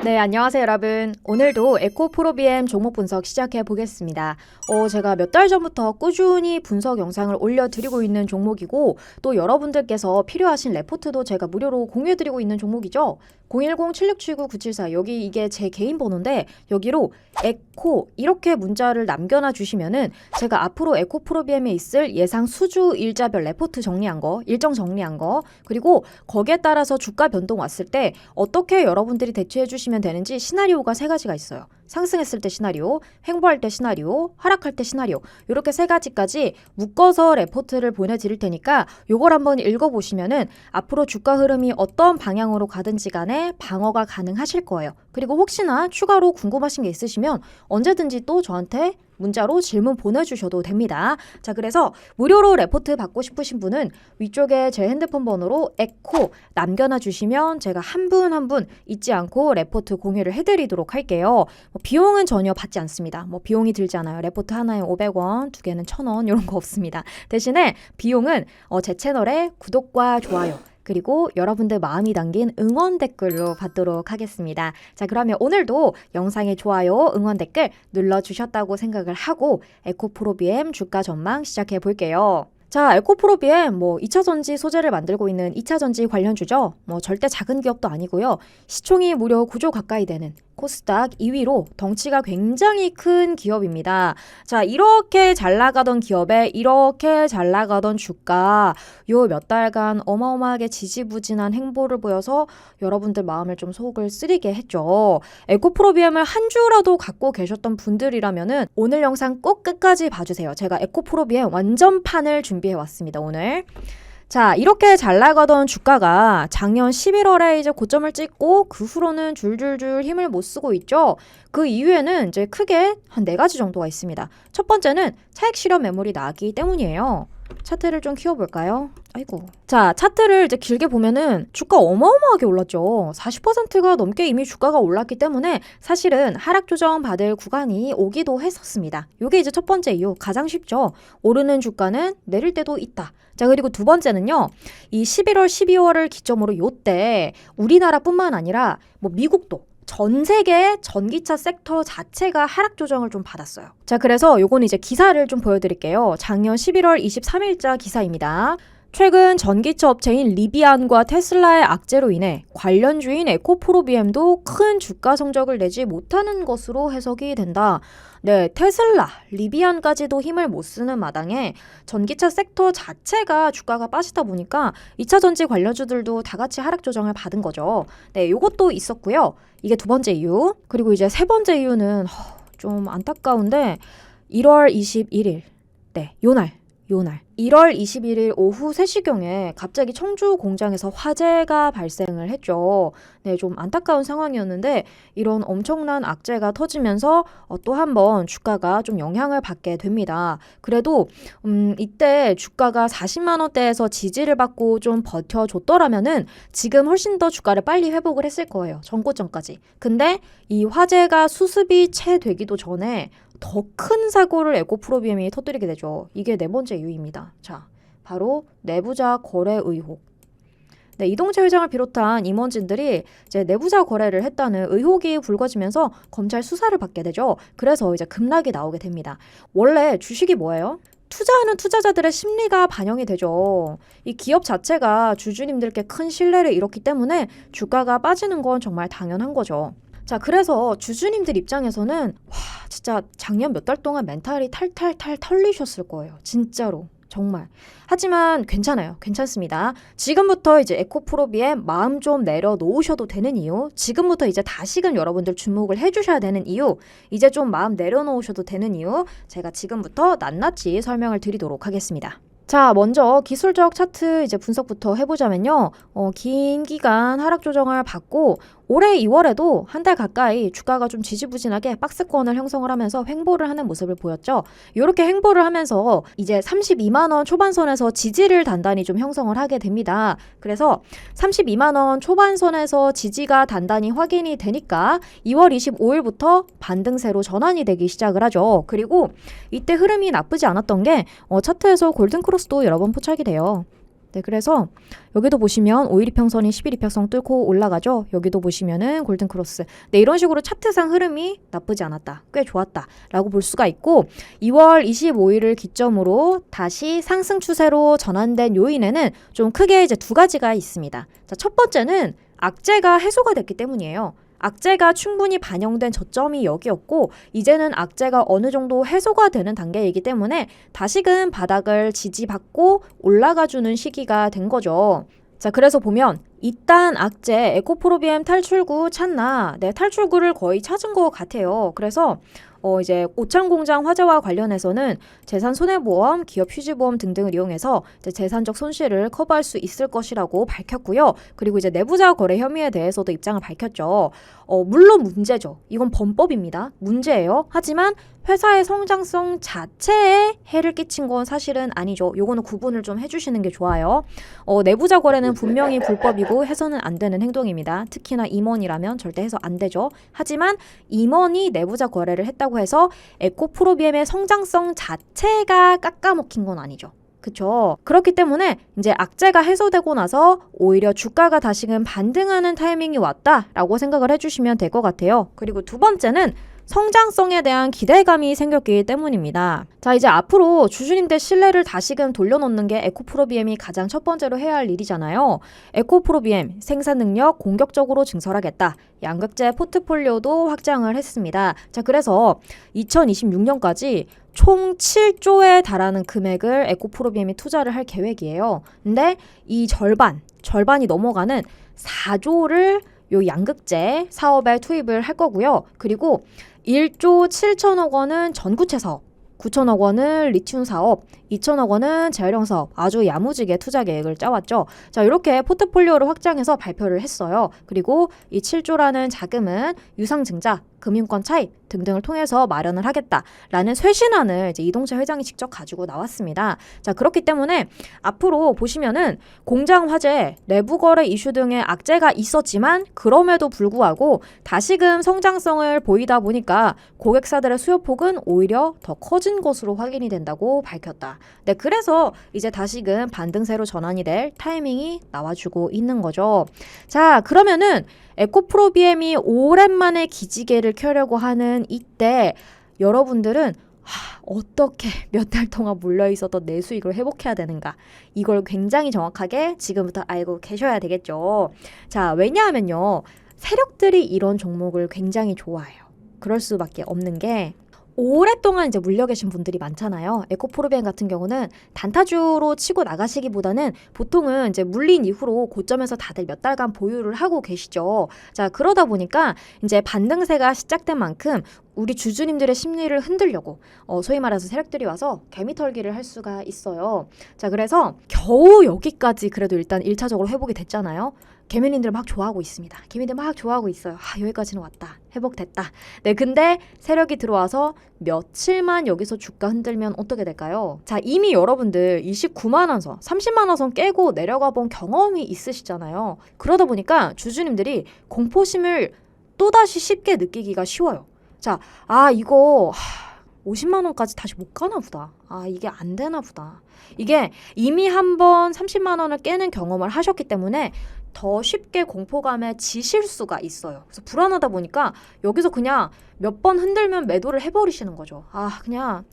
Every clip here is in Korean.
네, 안녕하세요 여러분. 오늘도 에코프로비엠 종목 분석 시작해 보겠습니다. 제가 몇 달 전부터 꾸준히 분석 영상을 올려드리고 있는 종목이고, 또 여러분들께서 필요하신 레포트도 제가 무료로 공유해드리고 있는 종목이죠. 010-7679-974 여기 이게 제 개인 번호인데, 여기로 에코 이렇게 문자를 남겨놔 주시면은 제가 앞으로 에코프로비엠에 있을 예상 수주 일자별 레포트 정리한 거, 일정 정리한 거, 그리고 거기에 따라서 주가 변동 왔을 때 어떻게 여러분들이 대처해 주시면 되는지 시나리오가 3가지가 있어요. 상승했을 때 시나리오, 횡보할 때 시나리오, 하락할 때 시나리오, 이렇게 3가지까지 묶어서 레포트를 보내드릴 테니까 요걸 한번 읽어보시면은 앞으로 주가 흐름이 어떤 방향으로 가든지 간에 방어가 가능하실 거예요. 그리고 혹시나 추가로 궁금하신 게 있으시면 언제든지 또 저한테 문자로 질문 보내주셔도 됩니다. 자, 그래서 무료로 레포트 받고 싶으신 분은 위쪽에 제 핸드폰 번호로 에코 남겨놔 주시면 제가 한 분 한 분 잊지 않고 레포트 공유를 해드리도록 할게요. 비용은 전혀 받지 않습니다. 비용이 들지 않아요. 레포트 하나에 500원, 2개는 1,000원 이런 거 없습니다. 대신에 비용은 제 채널에 구독과 좋아요, 그리고 여러분들 마음이 담긴 응원 댓글로 받도록 하겠습니다. 자, 그러면 오늘도 영상에 좋아요, 응원 댓글 눌러주셨다고 생각을 하고 에코프로비엠 주가 전망 시작해 볼게요. 자, 에코프로비엠 2차전지 소재를 만들고 있는 2차전지 관련주죠. 절대 작은 기업도 아니고요. 시총이 무려 9조 가까이 되는 코스닥 2위로 덩치가 굉장히 큰 기업입니다. 자, 이렇게 잘 나가던 기업에 이렇게 잘 나가던 주가 요 몇 달간 어마어마하게 지지부진한 행보를 보여서 여러분들 마음을 좀 속을 쓰리게 했죠. 에코프로비엠을 한 주라도 갖고 계셨던 분들이라면은 오늘 영상 꼭 끝까지 봐주세요. 제가 에코프로비엠 완전판을 준비해 왔습니다, 오늘. 자, 이렇게 잘 나가던 주가가 작년 11월에 이제 고점을 찍고 그 후로는 줄줄줄 힘을 못 쓰고 있죠. 그 이후에는 이제 크게 한 4가지 정도가 있습니다. 첫 번째는 차익 실현 매물이 나기 때문이에요. 차트를 좀 키워볼까요? 아이고. 자, 차트를 이제 길게 보면은 주가 어마어마하게 올랐죠. 40%가 넘게 이미 주가가 올랐기 때문에 사실은 하락 조정 받을 구간이 오기도 했었습니다. 이게 이제 첫 번째 이유, 가장 쉽죠. 오르는 주가는 내릴 때도 있다. 자, 그리고 두 번째는요. 이 11월, 12월을 기점으로 요때 우리나라뿐만 아니라 미국도 전 세계 전기차 섹터 자체가 하락 조정을 좀 받았어요. 자, 그래서 요건 이제 기사를 좀 보여드릴게요. 작년 11월 23일자 기사입니다. 최근 전기차 업체인 리비안과 테슬라의 악재로 인해 관련주인 에코프로비엠도 큰 주가 성적을 내지 못하는 것으로 해석이 된다. 네, 테슬라, 리비안까지도 힘을 못 쓰는 마당에 전기차 섹터 자체가 주가가 빠지다 보니까 2차전지 관련주들도 다 같이 하락 조정을 받은 거죠. 네, 요것도 있었고요. 이게 두 번째 이유. 그리고 이제 세 번째 이유는 좀 안타까운데 1월 21일, 네, 요날 1월 21일 오후 3시경에 갑자기 청주 공장에서 화재가 발생을 했죠. 네, 좀 안타까운 상황이었는데 이런 엄청난 악재가 터지면서 또 한 번 주가가 좀 영향을 받게 됩니다. 그래도 이때 주가가 40만 원대에서 지지를 받고 좀 버텨줬더라면은 지금 훨씬 더 주가를 빨리 회복을 했을 거예요. 전고점까지. 근데 이 화재가 수습이 채 되기도 전에 더 큰 사고를 에코프로비엠이 터뜨리게 되죠. 이게 네 번째 이유입니다. 자, 바로 내부자 거래 의혹. 네, 이동재 회장을 비롯한 임원진들이 이제 내부자 거래를 했다는 의혹이 불거지면서 검찰 수사를 받게 되죠. 그래서 이제 급락이 나오게 됩니다. 원래 주식이 뭐예요? 투자하는 투자자들의 심리가 반영이 되죠. 이 기업 자체가 주주님들께 큰 신뢰를 잃었기 때문에 주가가 빠지는 건 정말 당연한 거죠. 자, 그래서 주주님들 입장에서는 진짜 작년 몇 달 동안 멘탈이 탈탈탈 털리셨을 거예요. 진짜로. 정말. 하지만 괜찮아요. 괜찮습니다. 지금부터 이제 에코프로비엠 마음 좀 내려놓으셔도 되는 이유, 지금부터 이제 다시금 여러분들 주목을 해주셔야 되는 이유, 이제 좀 마음 내려놓으셔도 되는 이유, 제가 지금부터 낱낱이 설명을 드리도록 하겠습니다. 자, 먼저 기술적 차트 이제 분석부터 해보자면요. 긴 기간 하락 조정을 받고 올해 2월에도 한 달 가까이 주가가 좀 지지부진하게 박스권을 형성을 하면서 횡보를 하는 모습을 보였죠. 이렇게 횡보를 하면서 이제 32만 원 초반선에서 지지를 단단히 좀 형성을 하게 됩니다. 그래서 32만 원 초반선에서 지지가 단단히 확인이 되니까 2월 25일부터 반등세로 전환이 되기 시작을 하죠. 그리고 이때 흐름이 나쁘지 않았던 게 차트에서 골든크로스도 여러 번 포착이 돼요. 네, 그래서 여기도 보시면 5일 이평선이 11이평선 뚫고 올라가죠. 여기도 보시면은 골든크로스. 네, 이런 식으로 차트상 흐름이 나쁘지 않았다. 꽤 좋았다. 라고 볼 수가 있고 2월 25일을 기점으로 다시 상승 추세로 전환된 요인에는 좀 크게 이제 두 가지가 있습니다. 자, 첫 번째는 악재가 해소가 됐기 때문이에요. 악재가 충분히 반영된 저점이 여기였고 이제는 악재가 어느 정도 해소가 되는 단계이기 때문에 다시금 바닥을 지지받고 올라가주는 시기가 된 거죠. 자, 그래서 보면 이딴 악재 에코프로비엠 탈출구 찾나? 네, 탈출구를 거의 찾은 것 같아요. 그래서 이제 오창공장 화재와 관련해서는 재산 손해보험, 기업 휴지보험 등등을 이용해서 이제 재산적 손실을 커버할 수 있을 것이라고 밝혔고요. 그리고 이제 내부자 거래 혐의에 대해서도 입장을 밝혔죠. 물론 문제죠. 이건 범법입니다. 문제예요. 하지만 회사의 성장성 자체에 해를 끼친 건 사실은 아니죠. 요거는 구분을 좀 해주시는 게 좋아요. 내부자 거래는 분명히 불법이고 해서는 안 되는 행동입니다. 특히나 임원이라면 절대 해서 안 되죠. 하지만 임원이 내부자 거래를 했다고 해서 에코프로비엠의 성장성 자체가 깎아먹힌 건 아니죠. 그쵸? 그렇기 때문에 이제 악재가 해소되고 나서 오히려 주가가 다시금 반등하는 타이밍이 왔다라고 생각을 해주시면 될 것 같아요. 그리고 두 번째는 성장성에 대한 기대감이 생겼기 때문입니다. 자, 이제 앞으로 주주님들 신뢰를 다시금 돌려놓는 게 에코프로비엠이 가장 첫 번째로 해야 할 일이잖아요. 에코프로비엠 생산 능력 공격적으로 증설하겠다. 양극재 포트폴리오도 확장을 했습니다. 자, 그래서 2026년까지 총 7조에 달하는 금액을 에코프로비엠이 투자를 할 계획이에요. 근데 이 절반이 넘어가는 4조를 요 양극재 사업에 투입을 할 거고요. 그리고 1조 7천억 원은 전구체 사업, 9천억 원은 리튬 사업, 2천억 원은 재활용 사업, 아주 야무지게 투자 계획을 짜왔죠. 자, 이렇게 포트폴리오를 확장해서 발표를 했어요. 그리고 이 7조라는 자금은 유상증자, 금융권 차입 등등을 통해서 마련을 하겠다라는 쇄신안을 이제 이동재 회장이 직접 가지고 나왔습니다. 자, 그렇기 때문에 앞으로 보시면은 공장 화재, 내부 거래 이슈 등의 악재가 있었지만 그럼에도 불구하고 다시금 성장성을 보이다 보니까 고객사들의 수요폭은 오히려 더 커진 것으로 확인이 된다고 밝혔다. 네, 그래서 이제 다시금 반등세로 전환이 될 타이밍이 나와주고 있는 거죠. 자, 그러면은 에코프로비엠이 오랜만에 기지개를 켜려고 하는 이때 여러분들은 어떻게 몇 달 동안 몰려있었던 내 수익을 회복해야 되는가, 이걸 굉장히 정확하게 지금부터 알고 계셔야 되겠죠. 자, 왜냐하면요, 세력들이 이런 종목을 굉장히 좋아해요. 그럴 수밖에 없는 게 오랫동안 이제 물려 계신 분들이 많잖아요. 에코프로비엠 같은 경우는 단타주로 치고 나가시기보다는 보통은 이제 물린 이후로 고점에서 다들 몇 달간 보유를 하고 계시죠. 자, 그러다 보니까 이제 반등세가 시작된 만큼 우리 주주님들의 심리를 흔들려고 소위 말해서 세력들이 와서 개미털기를 할 수가 있어요. 자, 그래서 겨우 여기까지 그래도 일단 1차적으로 회복이 됐잖아요. 개미님들 막 좋아하고 있습니다. 개미들 막 좋아하고 있어요. 여기까지는 왔다. 회복됐다. 네, 근데 세력이 들어와서 며칠만 여기서 주가 흔들면 어떻게 될까요? 자, 이미 여러분들 29만 원 선, 30만 원 선 깨고 내려가 본 경험이 있으시잖아요. 그러다 보니까 주주님들이 공포심을 또다시 쉽게 느끼기가 쉬워요. 자, 이거 50만 원까지 다시 못 가나 보다. 이게 안 되나 보다. 이게 이미 한번 30만 원을 깨는 경험을 하셨기 때문에 더 쉽게 공포감에 지실 수가 있어요. 그래서 불안하다 보니까 여기서 그냥 몇 번 흔들면 매도를 해버리시는 거죠. 그냥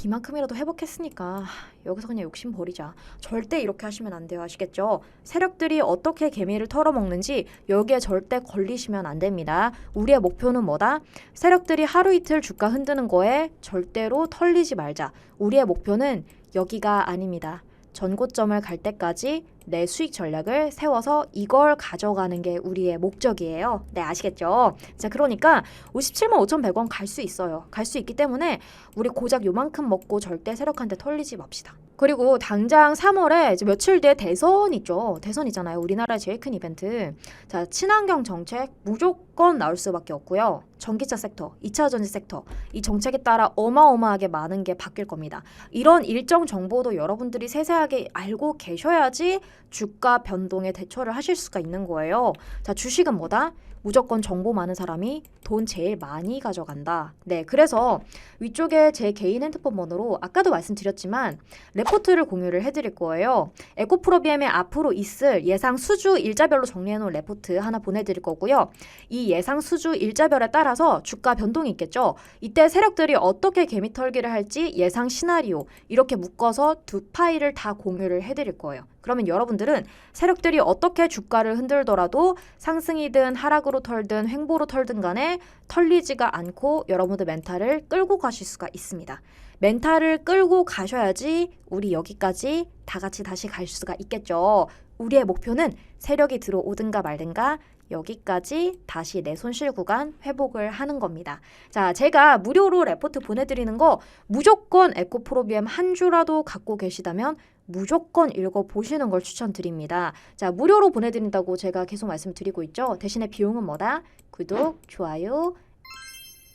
이만큼이라도 회복했으니까 여기서 그냥 욕심 버리자. 절대 이렇게 하시면 안 돼요. 아시겠죠? 세력들이 어떻게 개미를 털어먹는지 여기에 절대 걸리시면 안 됩니다. 우리의 목표는 뭐다? 세력들이 하루 이틀 주가 흔드는 거에 절대로 털리지 말자. 우리의 목표는 여기가 아닙니다. 전고점을 갈 때까지 내 수익 전략을 세워서 이걸 가져가는 게 우리의 목적이에요. 네, 아시겠죠? 자, 그러니까 57만 5,100원 갈 수 있어요. 갈 수 있기 때문에 우리 고작 요만큼 먹고 절대 세력한테 털리지 맙시다. 그리고 당장 3월에 이제 며칠 뒤에 대선 있죠. 대선 있잖아요. 우리나라의 제일 큰 이벤트. 자, 친환경 정책 무조건 나올 수밖에 없고요. 전기차 섹터, 2차 전지 섹터, 이 정책에 따라 어마어마하게 많은 게 바뀔 겁니다. 이런 일정 정보도 여러분들이 세세하게 알고 계셔야지 주가 변동에 대처를 하실 수가 있는 거예요. 자, 주식은 뭐다? 무조건 정보 많은 사람이 돈 제일 많이 가져간다. 네, 그래서 위쪽에 제 개인 핸드폰 번호로 아까도 말씀드렸지만 레포트를 공유를 해드릴 거예요. 에코프로비엠에 앞으로 있을 예상 수주 일자별로 정리해놓은 레포트 하나 보내드릴 거고요. 이 예상 수주 일자별에 따라서 주가 변동이 있겠죠. 이때 세력들이 어떻게 개미털기를 할지 예상 시나리오 이렇게 묶어서 두 파일을 다 공유를 해드릴 거예요. 그러면 여러분들은 세력들이 어떻게 주가를 흔들더라도 상승이든 하락으로 털든 횡보로 털든 간에 털리지가 않고 여러분들 멘탈을 끌고 가실 수가 있습니다. 멘탈을 끌고 가셔야지 우리 여기까지 다 같이 다시 갈 수가 있겠죠. 우리의 목표는 세력이 들어오든가 말든가 여기까지 다시 내 손실 구간 회복을 하는 겁니다. 자, 제가 무료로 레포트 보내드리는 거 무조건 에코프로비엠 한 주라도 갖고 계시다면 무조건 읽어보시는 걸 추천드립니다. 자, 무료로 보내드린다고 제가 계속 말씀드리고 있죠. 대신에 비용은 뭐다? 구독, 좋아요,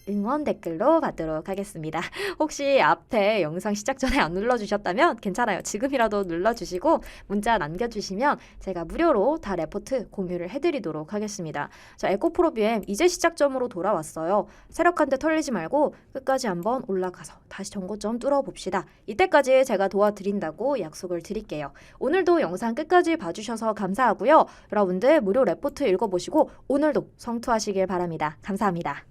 응원 댓글로 받도록 하겠습니다. 혹시 앞에 영상 시작 전에 안 눌러주셨다면 괜찮아요. 지금이라도 눌러주시고 문자 남겨주시면 제가 무료로 다 레포트 공유를 해드리도록 하겠습니다. 자, 에코프로비엠 이제 시작점으로 돌아왔어요. 세력한테 털리지 말고 끝까지 한번 올라가서 다시 정고점 뚫어봅시다. 이때까지 제가 도와드린다고 약속을 드릴게요. 오늘도 영상 끝까지 봐주셔서 감사하고요. 여러분들 무료 레포트 읽어보시고 오늘도 성투하시길 바랍니다. 감사합니다.